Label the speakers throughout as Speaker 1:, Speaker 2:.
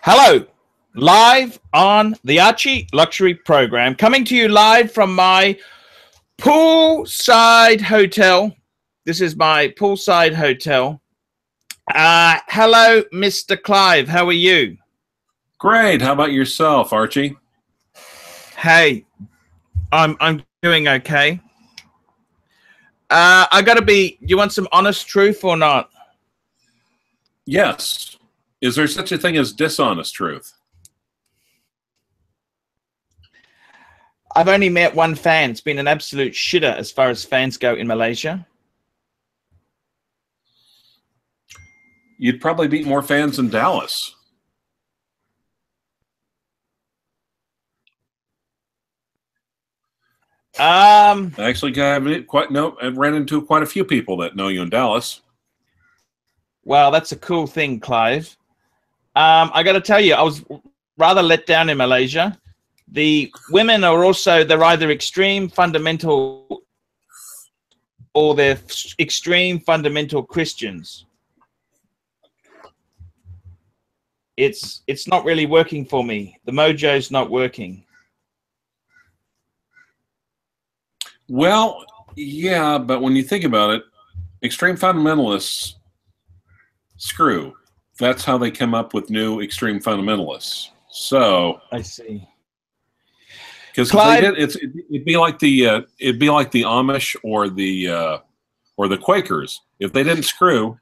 Speaker 1: Hello, live on the Archie Luxury program, coming to you live from my poolside hotel. This is my poolside hotel. Hello, Mr. Clyve. How are you?
Speaker 2: Great. How about yourself, Archie?
Speaker 1: Hey, I'm doing okay. I gotta be. You want some honest truth or not?
Speaker 2: Yes. Is there such a thing as dishonest truth?
Speaker 1: I've only met one fan. It's been an absolute shitter as far as fans go in Malaysia.
Speaker 2: You'd probably beat more fans in Dallas. Actually, I've ran into quite a few people that know you in Dallas.
Speaker 1: Well, that's a cool thing, Clyve. I got to tell you, I was rather let down in Malaysia. The women are also, they're either extreme fundamental or they're extreme fundamental Christians. It's not really working for me. The mojo's not working.
Speaker 2: Well, yeah, but when you think about it, extreme fundamentalists screw. That's how they come up with new extreme fundamentalists. So
Speaker 1: I see.
Speaker 2: Because it'd be like the Amish or the Quakers. If they didn't screw.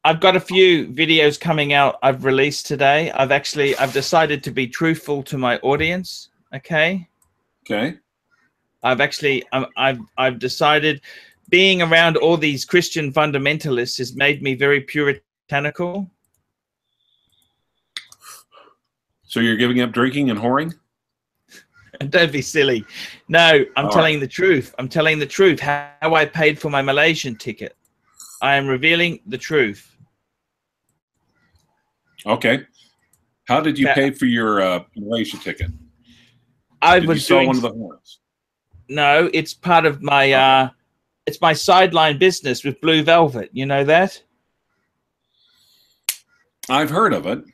Speaker 1: I've got a few videos coming out I've released today. I've decided to be truthful to my audience. Okay.
Speaker 2: Okay.
Speaker 1: I've decided being around all these Christian fundamentalists has made me very puritanical.
Speaker 2: So you're giving up drinking and whoring?
Speaker 1: Don't be silly. No, I'm telling the truth. I'm telling the truth. How I paid for my Malaysian ticket. I am revealing the truth.
Speaker 2: Okay. How did you pay for your Malaysia ticket?
Speaker 1: Did
Speaker 2: you sell one of the horns?
Speaker 1: No, it's part of my it's my sideline business with Blue Velvet. You know that?
Speaker 2: I've heard of it.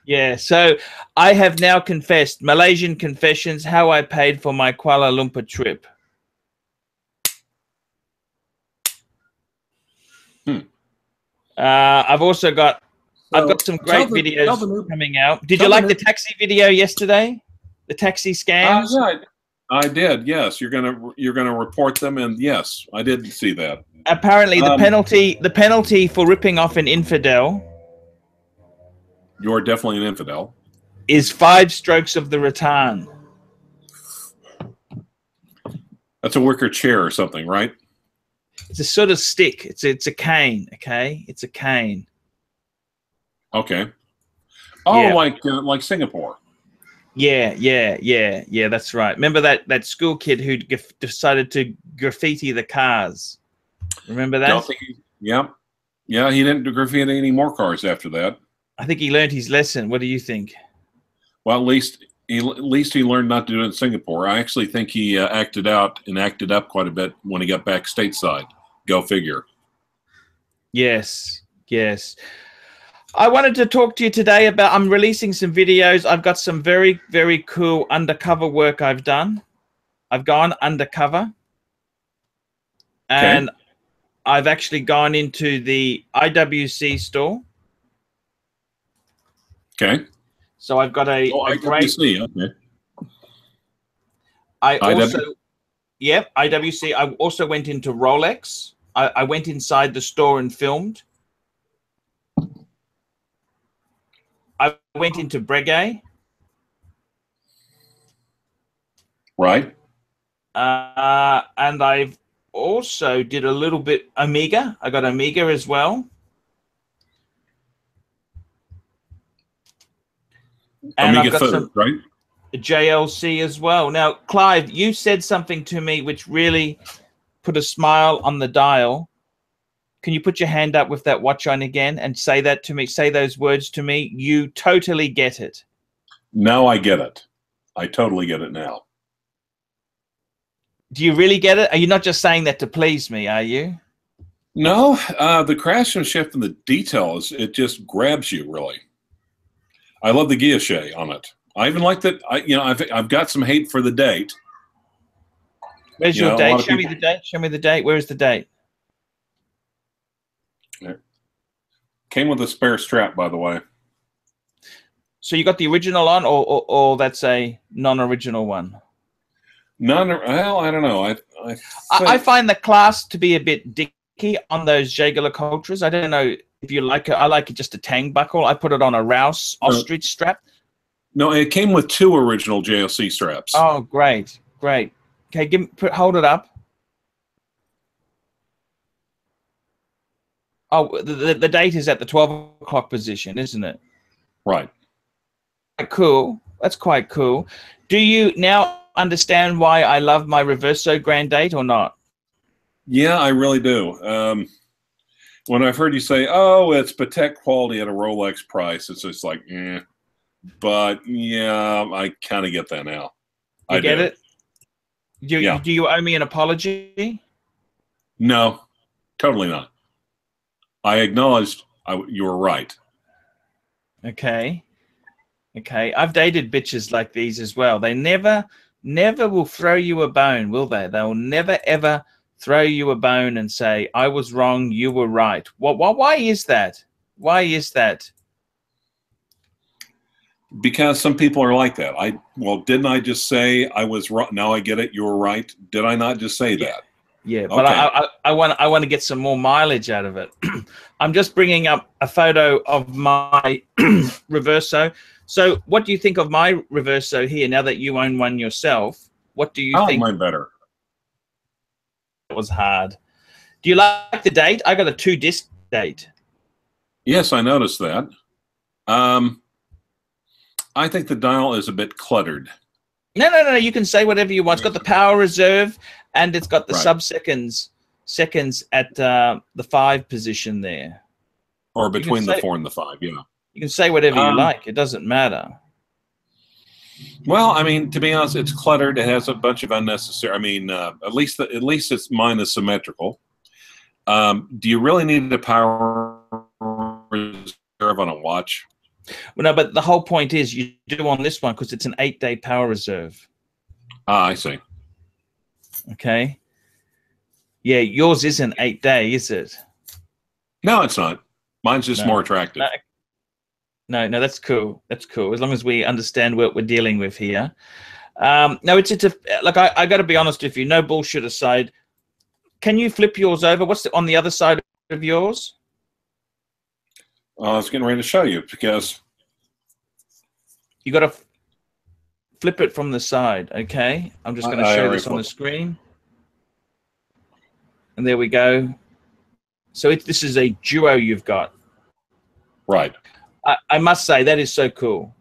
Speaker 1: Yeah, so I have now confessed, Malaysian confessions, how I paid for my Kuala Lumpur trip. I've also got, I've got some great videos coming out. Did you like the taxi video yesterday? The taxi scams?
Speaker 2: Yeah, I did. Yes, you're gonna report them, and yes, I did see that.
Speaker 1: Apparently, the penalty for ripping off an infidel.
Speaker 2: You're definitely an infidel.
Speaker 1: Is 5 strokes of the rattan.
Speaker 2: That's a wicker chair or something, right?
Speaker 1: It's a sort of stick. It's a cane. Okay, it's a cane.
Speaker 2: Okay. Oh, yeah. Like Singapore.
Speaker 1: Yeah. That's right. Remember that school kid who decided to graffiti the cars? Remember that?
Speaker 2: Yeah. He didn't graffiti any more cars after that.
Speaker 1: I think he learned his lesson. What do you think?
Speaker 2: Well, at least he learned not to do it in Singapore. I actually think he acted up quite a bit when he got back stateside. Go figure.
Speaker 1: Yes. I wanted to talk to you today about, I'm releasing some videos. I've got some very, very cool undercover work I've done. I've gone undercover. And I've actually gone into the IWC store.
Speaker 2: Okay.
Speaker 1: So I've got a great.
Speaker 2: Okay.
Speaker 1: IWC. I also went into Rolex. I went inside the store and filmed. I went into Breguet.
Speaker 2: Right.
Speaker 1: And I've also did a little bit Omega. I got Omega as well. And
Speaker 2: Omega
Speaker 1: I've got some
Speaker 2: right?
Speaker 1: JLC as well. Now, Clyve, you said something to me which really put a smile on the dial. Can you put your hand up with that watch on again and say that to me? Say those words to me. You totally get it.
Speaker 2: Now I get it. I totally get it now.
Speaker 1: Do you really get it? Are you not just saying that to please me, are you?
Speaker 2: No, the craftsmanship and the details, it just grabs you, really. I love the guilloche on it. I even like that. I've got some hate for the date.
Speaker 1: Where's your date? Show me the date. Show me the date. Where is the date?
Speaker 2: Came with a spare strap, by the way.
Speaker 1: So you got the original on, or that's a non-original one?
Speaker 2: Well, I don't know.
Speaker 1: I find the clasp to be a bit dicky on those Jaeger Ultras. I don't know if you like it. I like it just a tang buckle. I put it on a Rouse ostrich strap.
Speaker 2: No, it came with 2 original JOC straps.
Speaker 1: Oh, great, great. Okay, hold it up. Oh, the date is at the 12 o'clock position, isn't it?
Speaker 2: Right.
Speaker 1: Cool. That's quite cool. Do you now understand why I love my Reverso Grand Date or not?
Speaker 2: Yeah, I really do. When I've heard you say, "Oh, it's Patek quality at a Rolex price," it's just like, eh. But yeah, I kind of get that now.
Speaker 1: You get it? Do you owe me an apology?
Speaker 2: No, totally not. I acknowledged you were right.
Speaker 1: Okay. Okay. I've dated bitches like these as well. They never will throw you a bone, will they? They'll never, ever throw you a bone and say, I was wrong, you were right. Why is that? Why is that?
Speaker 2: Because some people are like that. Well, didn't I just say I was wrong? Now I get it. You were right. Did I not just say that?
Speaker 1: Yeah, but okay. I want to get some more mileage out of it. I'm just bringing up a photo of my Reverso. So what do you think of my Reverso here now that you own one yourself? What do you think?
Speaker 2: I like mine better.
Speaker 1: It was hard. Do you like the date? I got a 2-disc date.
Speaker 2: Yes, I noticed that. I think the dial is a bit cluttered.
Speaker 1: No. You can say whatever you want. It's got the power reserve, and it's got the seconds at the 5 position there.
Speaker 2: Or between the 4 and the 5, yeah.
Speaker 1: You can say whatever you like. It doesn't matter.
Speaker 2: Well, I mean, to be honest, it's cluttered. It has a bunch of unnecessary. I mean, at least mine is symmetrical. Do you really need a power reserve on a watch?
Speaker 1: Well, no, but the whole point is you do on this one because it's an 8-day power reserve.
Speaker 2: Ah, I see.
Speaker 1: Okay. Yeah, yours isn't 8-day, is it? No,
Speaker 2: it's not. Mine's just more attractive.
Speaker 1: No, that's cool. That's cool. As long as we understand what we're dealing with here. No, it's like I got to be honest with you. No bullshit aside. Can you flip yours over? What's on the other side of yours?
Speaker 2: I was getting ready to show you because
Speaker 1: you got to flip it from the side. Okay, I'm just going to show this on the screen, and there we go. So this is a duo you've got,
Speaker 2: right?
Speaker 1: I must say that is so cool.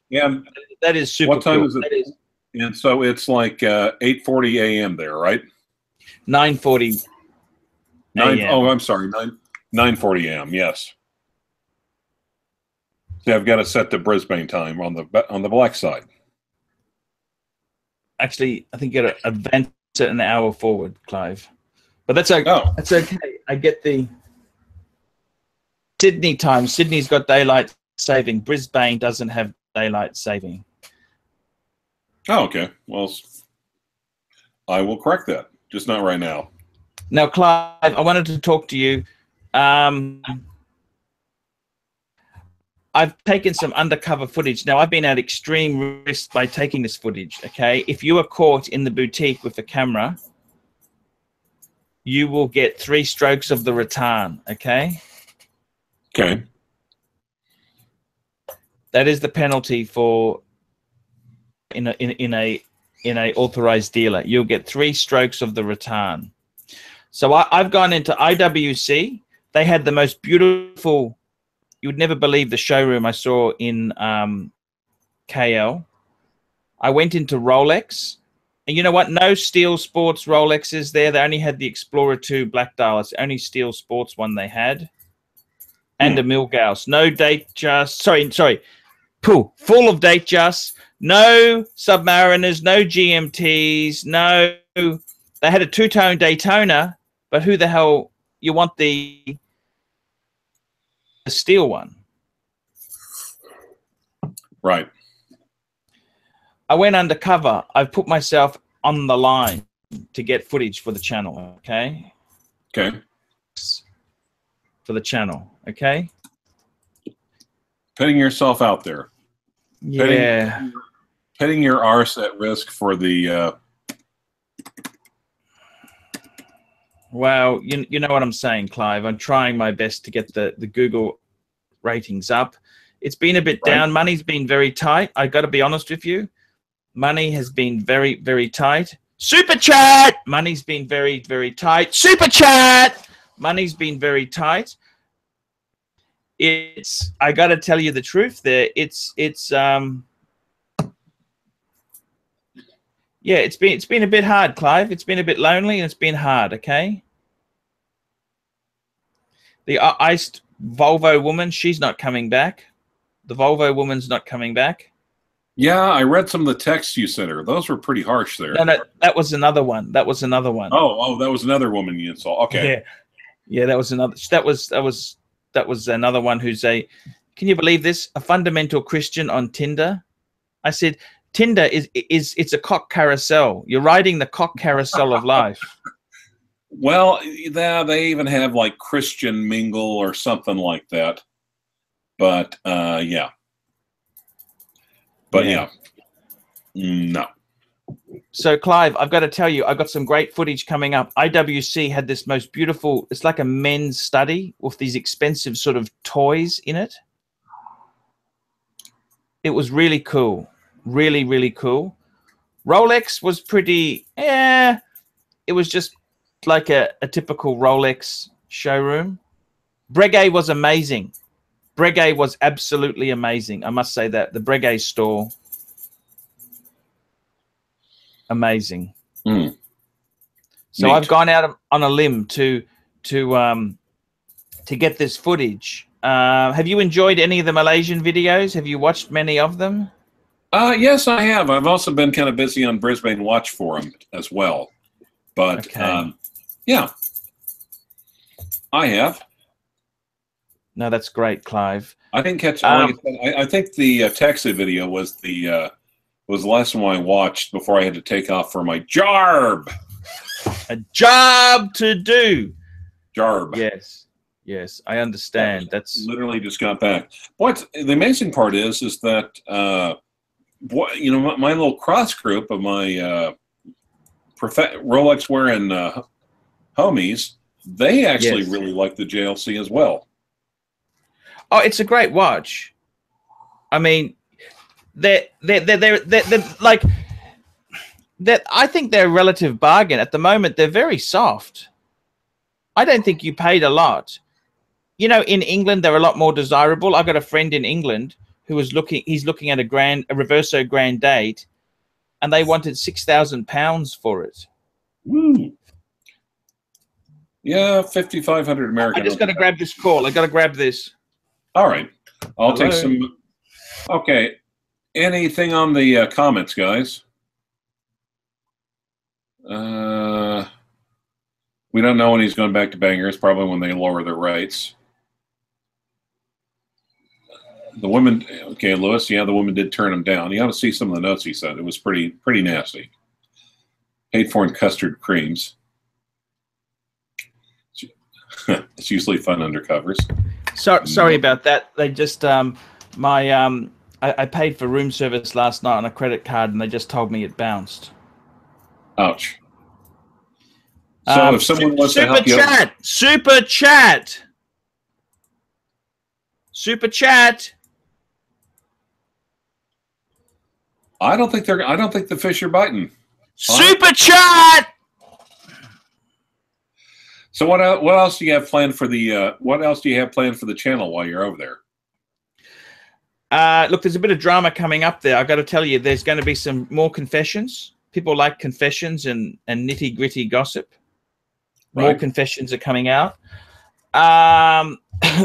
Speaker 2: Yeah,
Speaker 1: that is super.
Speaker 2: What time
Speaker 1: cool.
Speaker 2: is it? And so it's like 8:40 a.m. there, right?
Speaker 1: 9:40.
Speaker 2: Oh, I'm sorry, 9:40 a.m. Yes. See, I've got to set the Brisbane time on the black side.
Speaker 1: Actually, I think you got to advance it an hour forward, Clyve. But that's okay. Oh. That's okay. I get the Sydney time. Sydney's got daylight saving. Brisbane doesn't have daylight saving.
Speaker 2: Oh, okay. Well, I will correct that. Just not right now.
Speaker 1: Now, Clyve, I wanted to talk to you. I've taken some undercover footage. Now, I've been at extreme risk by taking this footage, okay? If you are caught in the boutique with a camera, you will get 3 strokes of the rattan, okay?
Speaker 2: Okay.
Speaker 1: That is the penalty for in a authorized dealer. You'll get 3 strokes of the rattan. So I've gone into IWC. They had the most beautiful. You would never believe the showroom I saw in KL. I went into Rolex, and you know what? No Steel Sports Rolexes there. They only had the Explorer 2 black dial. It's the only Steel Sports one they had. And a Milgauss. No Datejust. Sorry. Full of Datejust. No Submariners. No GMTs. No. They had a 2-tone Daytona, but who the hell you want the steel one?
Speaker 2: Right.
Speaker 1: I went undercover. I've put myself on the line to get footage for the channel. Okay.
Speaker 2: Okay.
Speaker 1: For the channel. Okay.
Speaker 2: Putting yourself out there.
Speaker 1: Yeah.
Speaker 2: Putting your arse at risk for the.
Speaker 1: Well, you know what I'm saying, Clive. I'm trying my best to get the Google ratings up. It's been a bit down. Money's been very tight. I got to be honest with you. Money has been very, very tight. Super chat. Money's been very, very tight. Super chat. Money's been very tight. I got to tell you the truth there. Yeah, it's been a bit hard, Clive. It's been a bit lonely and it's been hard, okay? The iced Volvo woman, she's not coming back. The Volvo woman's not coming back.
Speaker 2: Yeah, I read some of the texts you sent her. Those were pretty harsh there.
Speaker 1: No, that was another one. That was another one.
Speaker 2: Oh, that was another woman you saw. Okay.
Speaker 1: Yeah, that was another. That was another one who's a. Can you believe this? A fundamental Christian on Tinder. I said, Tinder it's a cock carousel. You're riding the cock carousel of life.
Speaker 2: Well, they even have like Christian mingle or something like that. But yeah. But yeah. No.
Speaker 1: So Clive, I've got to tell you, I've got some great footage coming up. IWC had this most beautiful, it's like a men's study with these expensive sort of toys in it. It was really cool. Really, really cool. Rolex was pretty, it was just like a typical Rolex showroom. Breguet was amazing. Breguet was absolutely amazing. I must say that. The Breguet store, amazing.
Speaker 2: Mm.
Speaker 1: So
Speaker 2: Neat.
Speaker 1: I've gone out on a limb to get this footage. Have you enjoyed any of the Malaysian videos? Have you watched many of them?
Speaker 2: Yes, I have. I've also been kind of busy on Brisbane Watch Forum as well. But
Speaker 1: okay.
Speaker 2: Yeah, I have.
Speaker 1: No, that's great, Clive.
Speaker 2: I didn't catch. I think the Texas video was the last one I watched before I had to take off for my job.
Speaker 1: A job to do.
Speaker 2: Job.
Speaker 1: Yes, yes, I understand. That's
Speaker 2: literally just got back. What the amazing part is that my little cross group of my Rolex wearing homies, they actually really like the JLC as well.
Speaker 1: Oh, it's a great watch. I mean, they're like that. I think they're a relative bargain at the moment. They're very soft. I don't think you paid a lot. You know, in England, they're a lot more desirable. I got a friend in England who was looking. He's looking at a Reverso Grand Date, and they wanted £6,000 for it.
Speaker 2: Woo. Yeah, 5,500 American.
Speaker 1: I just got to grab this call. I got to grab this.
Speaker 2: All right, I'll take some. Okay, anything on the comments, guys? We don't know when he's going back to Bangers. Probably when they lower their rates. The women, okay, Lewis. Yeah, the woman did turn him down. You ought to see some of the notes he said. It was pretty nasty. Paid for in custard creams. It's usually fun undercovers.
Speaker 1: Sorry about that. They just I paid for room service last night on a credit card, and they just told me it bounced.
Speaker 2: Ouch. So if someone wants to help you out,
Speaker 1: super chat.
Speaker 2: I don't think the fish are biting.
Speaker 1: Super chat.
Speaker 2: So what else do you have planned for the channel while you're over there?
Speaker 1: Look, there's a bit of drama coming up there. I've got to tell you, there's going to be some more confessions. People like confessions and nitty gritty gossip. More
Speaker 2: Right.
Speaker 1: confessions are coming out.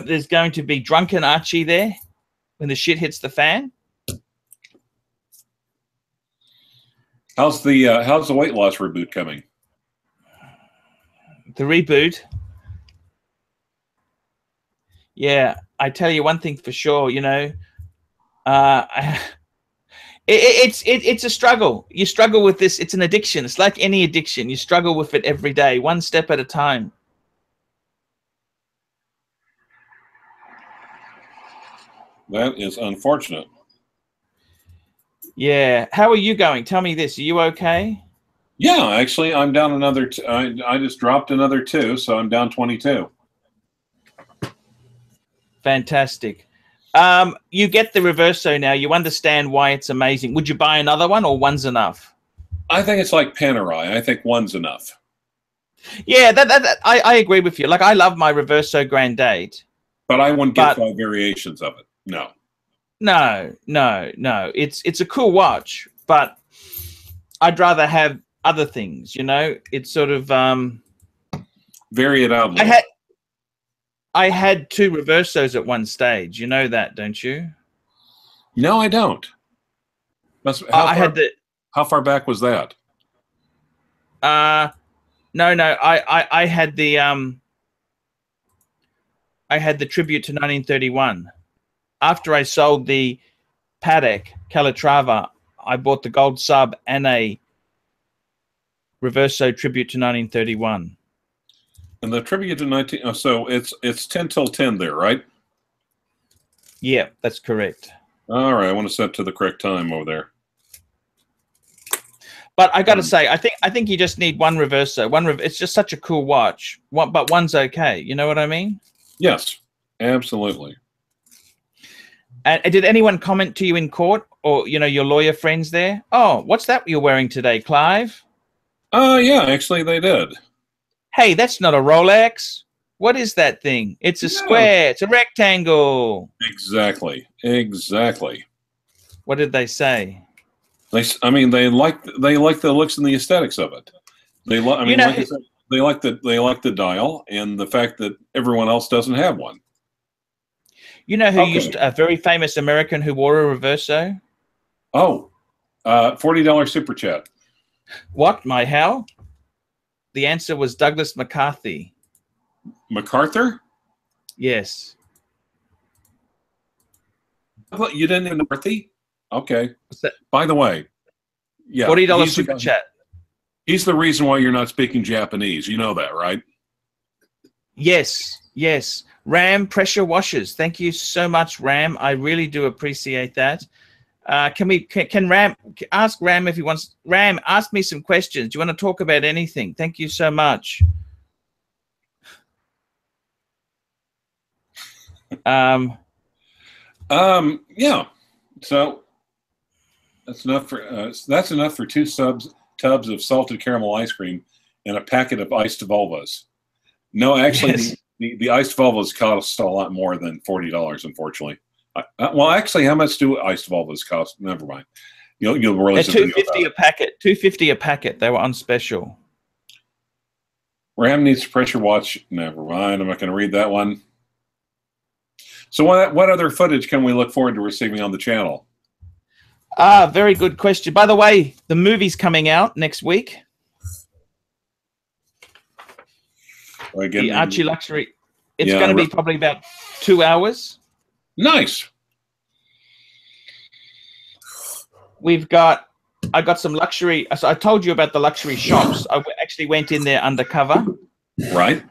Speaker 1: There's going to be drunken Archie there when the shit hits the fan.
Speaker 2: How's the weight loss reboot coming?
Speaker 1: The reboot. Yeah, I tell you one thing for sure, you know, It's a struggle. You struggle with this. It's an addiction. It's like any addiction. You struggle with it every day, one step at a time.
Speaker 2: That is unfortunate.
Speaker 1: Yeah. How are you going? Tell me this. Are you okay?
Speaker 2: Yeah, actually, I'm down another. I just dropped another 2, so I'm down 22.
Speaker 1: Fantastic. You get the reverso now. You understand why it's amazing. Would you buy another one, or one's enough?
Speaker 2: I think it's like Panerai. I think one's enough.
Speaker 1: Yeah, I agree with you. Like, I love my reverso Grandade.
Speaker 2: But I wouldn't get 5 variations of it. No.
Speaker 1: No. It's a cool watch, but I'd rather have other things, you know? It's sort of
Speaker 2: vary it out.
Speaker 1: I had 2 reversos at one stage. You know that, don't you?
Speaker 2: No, I don't. How far back was that?
Speaker 1: No. I had the tribute to 1931. After I sold the Patek Calatrava, I bought the gold sub and a reverso tribute to 1931.
Speaker 2: And the tribute to so it's 10 till 10 there, right?
Speaker 1: Yeah, that's correct.
Speaker 2: All right, I want to set to the correct time over there.
Speaker 1: But I got to say, I think you just need one reverso. It's just such a cool watch. But one's okay. You know what I mean?
Speaker 2: Yes, absolutely.
Speaker 1: And did anyone comment to you in court, or your lawyer friends there? Oh, what's that you're wearing today, Clyve?
Speaker 2: Yeah, actually they did.
Speaker 1: Hey, that's not a Rolex. What is that thing? It's a square. It's a rectangle.
Speaker 2: Exactly.
Speaker 1: What did they say?
Speaker 2: They like the looks and the aesthetics of it. They like I said, they like the dial and the fact that everyone else doesn't have one.
Speaker 1: You know who used a very famous American who wore a reverso?
Speaker 2: Oh, $40 super chat.
Speaker 1: What? How? The answer was Douglas MacArthur.
Speaker 2: MacArthur?
Speaker 1: Yes.
Speaker 2: You didn't know MacArthur? Okay. By the way, yeah,
Speaker 1: $40 super chat.
Speaker 2: He's the reason why you're not speaking Japanese. You know that, right?
Speaker 1: Yes. Ram pressure washers. Thank you so much, Ram. I really do appreciate that. Can Ram ask Ram if he wants? Ram, ask me some questions. Do you want to talk about anything? Thank you so much.
Speaker 2: Yeah. So that's enough for 2 tubs of salted caramel ice cream and a packet of iced vulvas. No, actually, yes. The iced vulvas cost a lot more than $40, unfortunately. Well, actually, how much do iced vulvas cost? Never mind. You'll realize
Speaker 1: they're $2.50 a packet. $2.50 a packet. They were on special.
Speaker 2: Ram needs to pressure watch. Never mind. I'm not going to read that one. So, what other footage can we look forward to receiving on the channel?
Speaker 1: Very good question. By the way, the movie's coming out next week. The ArchieLuxury. It's going to be probably about 2 hours.
Speaker 2: Nice.
Speaker 1: I got some luxury. So I told you about the luxury shops. I actually went in there undercover.
Speaker 2: Right.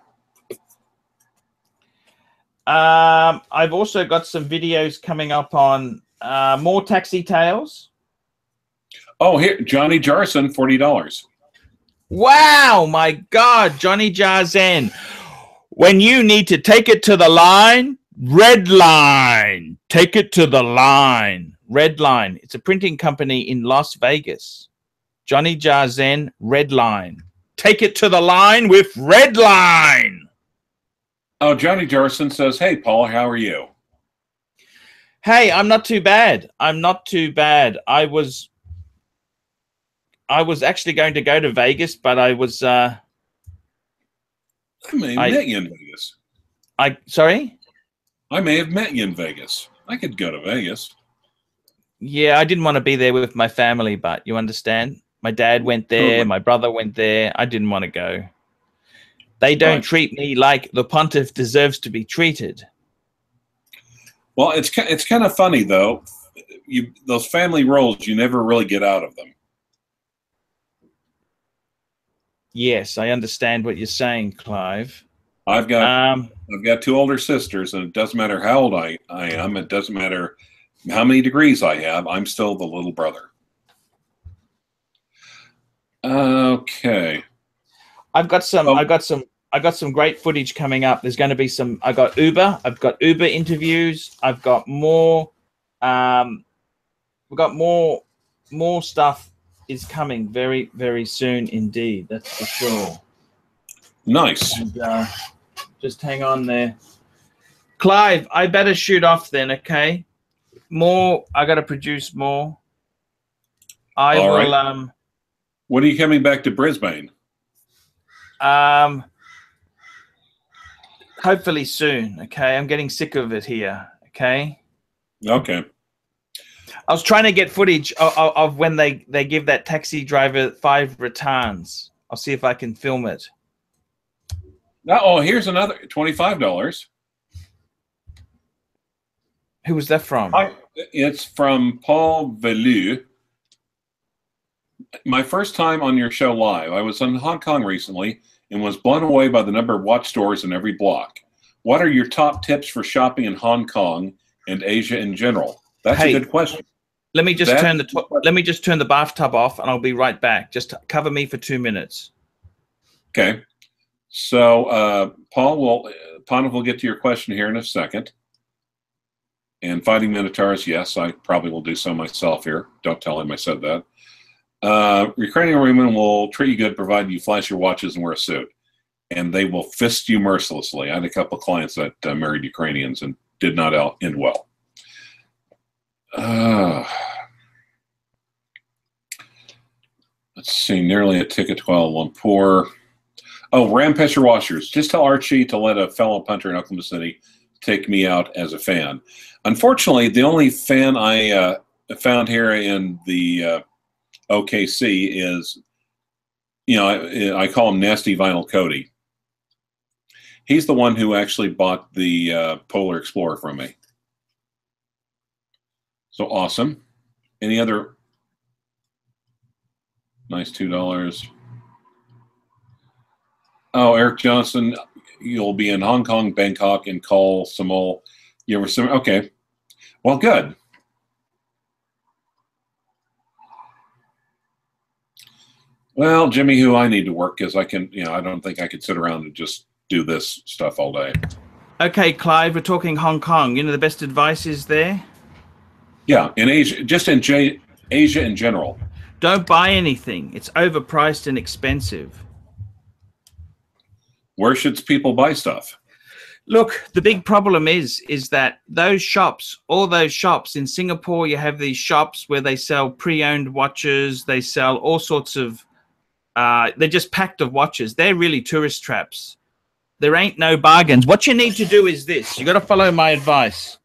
Speaker 1: I've also got some videos coming up on more taxi tales.
Speaker 2: Oh, here, Johnny Jarson, $40.
Speaker 1: Wow, my God, Johnny Jarzen. When you need to take it to the line, red line. Take it to the line. Red Line. It's a printing company in Las Vegas. Johnny Jarzen, Red Line. Take it to the line with Red Line.
Speaker 2: Oh, Johnny Jarson says, hey, Paul, how are you?
Speaker 1: Hey, I'm not too bad. I'm not too bad. I was actually going to go to Vegas, but I was... I
Speaker 2: may have met you in Vegas.
Speaker 1: Sorry?
Speaker 2: I may have met you in Vegas. I could go to Vegas.
Speaker 1: Yeah, I didn't want to be there with my family, but you understand? My dad went there. My brother went there. I didn't want to go. They don't treat me like the pontiff deserves to be treated.
Speaker 2: Well, it's kind of funny, though. those family roles, you never really get out of them.
Speaker 1: Yes, I understand what you're saying, Clyve.
Speaker 2: I've got two older sisters, and it doesn't matter how old I am. It doesn't matter how many degrees I have. I'm still the little brother. Okay.
Speaker 1: I've got some great footage coming up. There's going to be some. I've got Uber interviews. I've got more. We've got more stuff is coming very, very soon indeed. That's for sure.
Speaker 2: Nice.
Speaker 1: And, just hang on there. Clyve, I better shoot off then, okay? I got to produce more. I
Speaker 2: All
Speaker 1: will.
Speaker 2: Right. When are you coming back to Brisbane?
Speaker 1: Hopefully soon, okay? I'm getting sick of it here, okay?
Speaker 2: Okay.
Speaker 1: I was trying to get footage of when they give that taxi driver 5 returns. I'll see if I can film it.
Speaker 2: Oh, here's another $25.
Speaker 1: Who was that from?
Speaker 2: It's from Paul Velu. My first time on your show live. I was in Hong Kong recently and was blown away by the number of watch stores in every block. What are your top tips for shopping in Hong Kong and Asia in general? That's a good question.
Speaker 1: Let me just turn the bathtub off, and I'll be right back. Just cover me for 2 minutes.
Speaker 2: Okay. So Paul will get to your question here in a second. And Fighting Minotaurs, yes, I probably will do so myself here. Don't tell him I said that. Ukrainian women will treat you good provided you flash your watches and wear a suit. And they will fist you mercilessly. I had a couple of clients that married Ukrainians and did not end well. Let's see, nearly a ticket to Kuala Lumpur. Oh, ram pressure washers. Just tell Archie to let a fellow punter in Oklahoma City take me out as a fan. Unfortunately, the only fan I found here in the OKC is, I call him Nasty Vinyl Cody. He's the one who actually bought the Polar Explorer from me. So awesome. Any other nice $2? Oh, Eric Johnson, you'll be in Hong Kong, Bangkok, and Kuala Samul. You ever seen? Okay. Well, good. Well, Jimmy, who I need to work because I can, I don't think I could sit around and just do this stuff all day.
Speaker 1: Okay, Clyve, we're talking Hong Kong. The best advice is there?
Speaker 2: Yeah, in Asia, just in Asia in general.
Speaker 1: Don't buy anything. It's overpriced and expensive.
Speaker 2: Where should people buy stuff?
Speaker 1: Look, the big problem is that those shops, all those shops in Singapore, you have these shops where they sell pre-owned watches. They sell all sorts of, they're just packed of watches. They're really tourist traps. There ain't no bargains. What you need to do is this. You got to follow my advice.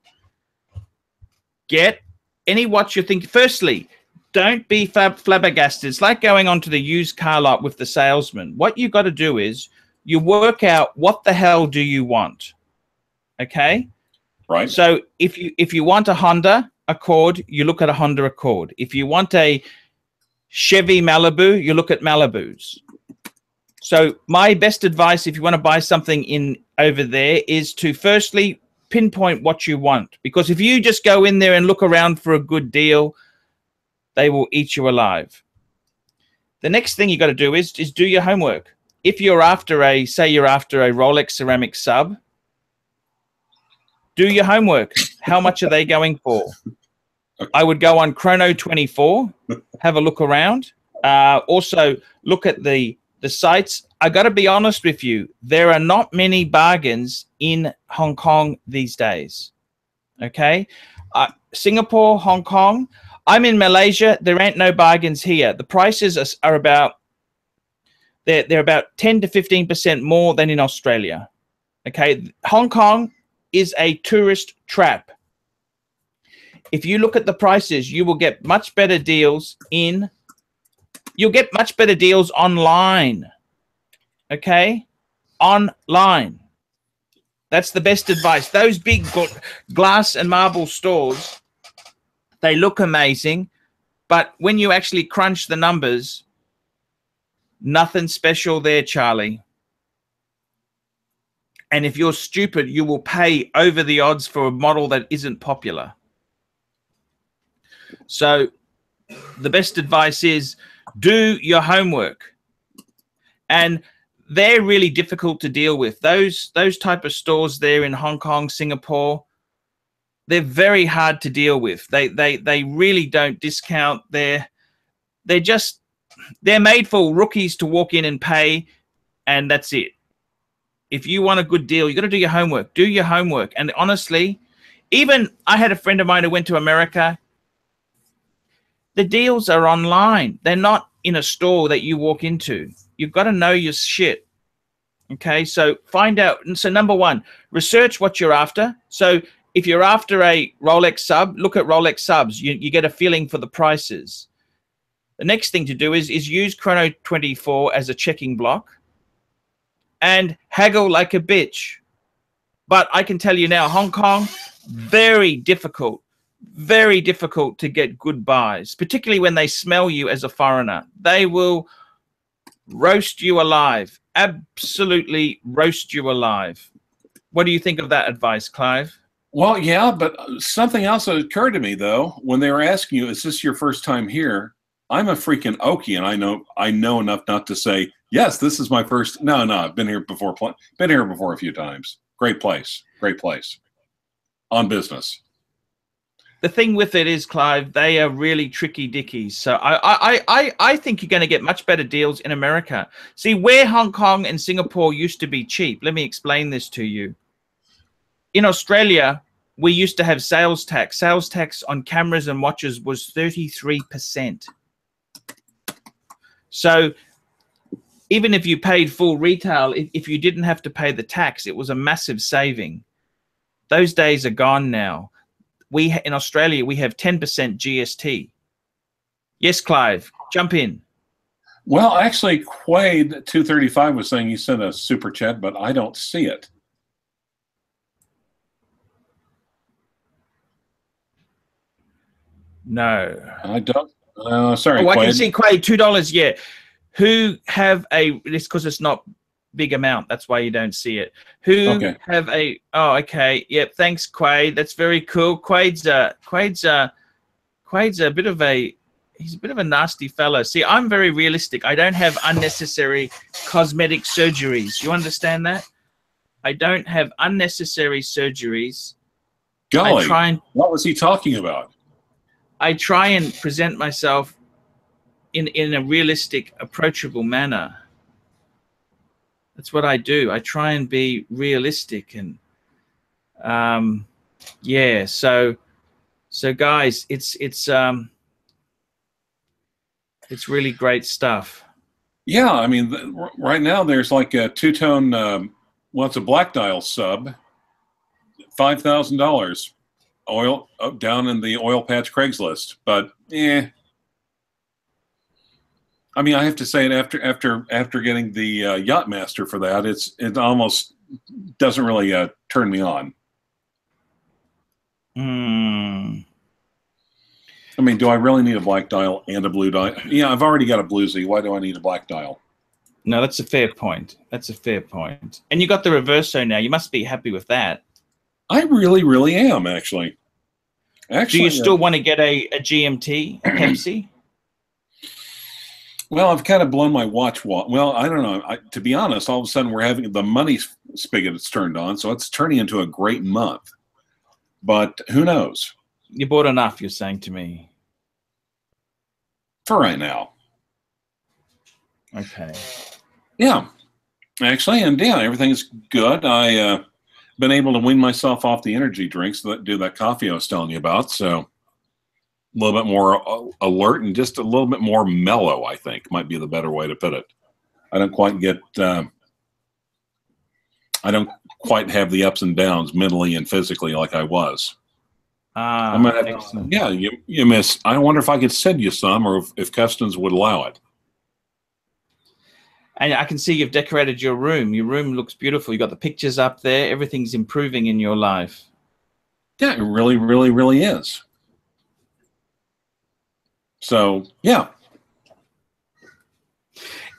Speaker 1: Get any watch you think. Firstly, don't be flabbergasted. It's like going onto the used car lot with the salesman. What you got to do is you work out what the hell do you want. Okay?
Speaker 2: Right.
Speaker 1: So if you want a Honda Accord, you look at a Honda Accord. If you want a Chevy Malibu, you look at Malibus. So my best advice, if you want to buy something over there, is to firstly pinpoint what you want. Because if you just go in there and look around for a good deal, they will eat you alive. The next thing you got to do is do your homework. If you're after say you're after a Rolex ceramic sub, do your homework. How much are they going for? I would go on Chrono24, have a look around. Also, look at the sites. I got to be honest with you. There are not many bargains in Hong Kong these days. Okay? Singapore, Hong Kong. I'm in Malaysia. There ain't no bargains here. The prices are about, they're about 10 to 15% more than in Australia. Okay? Hong Kong is a tourist trap. If you look at the prices, you will get much better deals you'll get much better deals online. Okay? Online. That's the best advice. Those big glass and marble stores, They look amazing, but when you actually crunch the numbers, nothing special there, Charlie. And if you're stupid, you will pay over the odds for a model that isn't popular. So the best advice is do your homework. And they're really difficult to deal with. Those type of stores there in Hong Kong, Singapore, they're very hard to deal with. They really don't discount. They're made for rookies to walk in and pay, and that's it. If you want a good deal, you got to do your homework. Do your homework. And honestly, even I had a friend of mine who went to America. The deals are online. They're not in a store that you walk into. You've got to know your shit. Okay, so find out. And so number one, research what you're after. So if you're after a Rolex sub, look at Rolex subs. You get a feeling for the prices. The next thing to do is use Chrono24 as a checking block and haggle like a bitch. But I can tell you now, Hong Kong, very difficult to get good buys, particularly when they smell you as a foreigner. They will roast you alive, absolutely roast you alive. What do you think of that advice, Clyve?
Speaker 2: Well, yeah, but something else that occurred to me, though, when they were asking you, is this your first time here? I'm a freaking Okie, and I know enough not to say, yes, this is my first. No, I've been here before. Been here before a few times. Great place. On business.
Speaker 1: The thing with it is, Clyve, they are really tricky dickies. So I think you're going to get much better deals in America. See, where Hong Kong and Singapore used to be cheap, let me explain this to you. In Australia, we used to have sales tax. Sales tax on cameras and watches was 33%. So even if you paid full retail, if you didn't have to pay the tax, it was a massive saving. Those days are gone now. In Australia, we have 10% GST. Yes, Clyve, jump in.
Speaker 2: Well, actually, Quade 235 was saying he sent a super chat, but I don't see it.
Speaker 1: No,
Speaker 2: I don't. Sorry,
Speaker 1: oh,
Speaker 2: Quade.
Speaker 1: I can see Quade, $2. Yeah, who have a? It's because it's not big amount. That's why you don't see it. Who have a? Oh, okay. Yep. Thanks, Quade. That's very cool. Quade's a bit of a. He's a bit of a nasty fellow. See, I'm very realistic. I don't have unnecessary cosmetic surgeries. You understand that? I don't have unnecessary surgeries.
Speaker 2: Golly, what was he talking about?
Speaker 1: I try and present myself in a realistic, approachable manner. That's what I do. I try and be realistic, and yeah. So guys, it's really great stuff.
Speaker 2: Yeah, I mean, right now there's like a two-tone. Well, it's a black dial sub, $5,000. Oil down in the oil patch Craigslist, but I mean, I have to say it after getting the Yachtmaster for that, it almost doesn't really turn me on. I mean, do I really need a black dial and a blue dial? Yeah, I've already got a blue Z. Why do I need a black dial?
Speaker 1: No, that's a fair point. That's a fair point. And you got the Reverso now. You must be happy with that.
Speaker 2: I really, really am, actually.
Speaker 1: Do you still want to get a GMT, a Pepsi?
Speaker 2: Well, I've kind of blown my watch. Well, I don't know. To be honest, all of a sudden we're having the money spigot that's turned on, so it's turning into a great month. But who knows?
Speaker 1: You bought enough, you're saying to me.
Speaker 2: For right now.
Speaker 1: Okay.
Speaker 2: Yeah. Actually, and yeah, everything's good. I been able to wean myself off the energy drinks that do that coffee I was telling you about, so a little bit more alert and just a little bit more mellow, I think, might be the better way to put it. I don't quite get I don't quite have the ups and downs mentally and physically like I was. I'm gonna have to, yeah, you miss. I wonder if I could send you some, or if Customs would allow it.
Speaker 1: And I can see you've decorated your room. Your room looks beautiful. You got the pictures up there. Everything's improving in your life.
Speaker 2: Yeah, it really, really, really is. So yeah.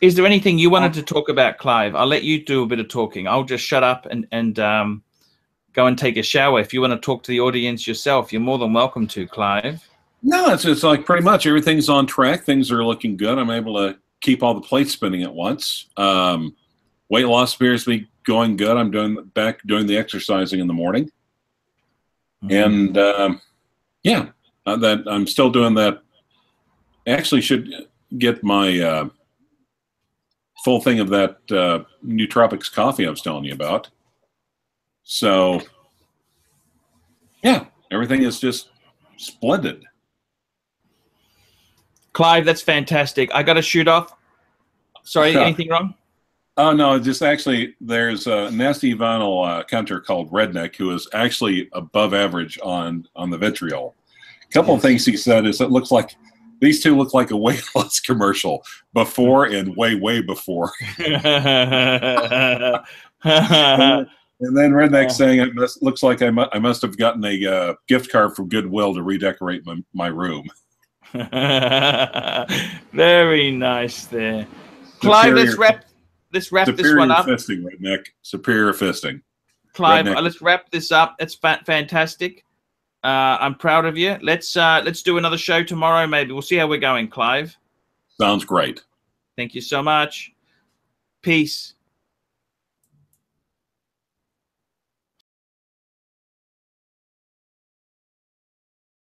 Speaker 1: Is there anything you wanted to talk about, Clyve? I'll let you do a bit of talking. I'll just shut up and go and take a shower. If you want to talk to the audience yourself, you're more than welcome to, Clyve.
Speaker 2: No, it's like pretty much everything's on track. Things are looking good. I'm able to keep all the plates spinning at once. Weight loss appears to be going good. I'm back doing the exercising in the morning. And yeah, that I'm still doing that. Actually should get my full thing of that Nootropics coffee I was telling you about. So yeah, everything is just splendid.
Speaker 1: Clyve, that's fantastic. I got to shoot off. Sorry, anything wrong?
Speaker 2: Oh, no, just actually there's a nasty vinyl counter called Redneck who is actually above average on the vitriol. A couple of things he said is it looks like these two look like a weight loss commercial before and way before. And then Redneck saying it looks like I must have gotten a gift card from Goodwill to redecorate my room.
Speaker 1: Very nice there. Clyve, let's wrap this one up.
Speaker 2: Fisting, Redneck. Superior fisting.
Speaker 1: Clyve, let's wrap this up. It's fantastic. I'm proud of you. Let's do another show tomorrow. Maybe we'll see how we're going, Clyve.
Speaker 2: Sounds great.
Speaker 1: Thank you so much. Peace.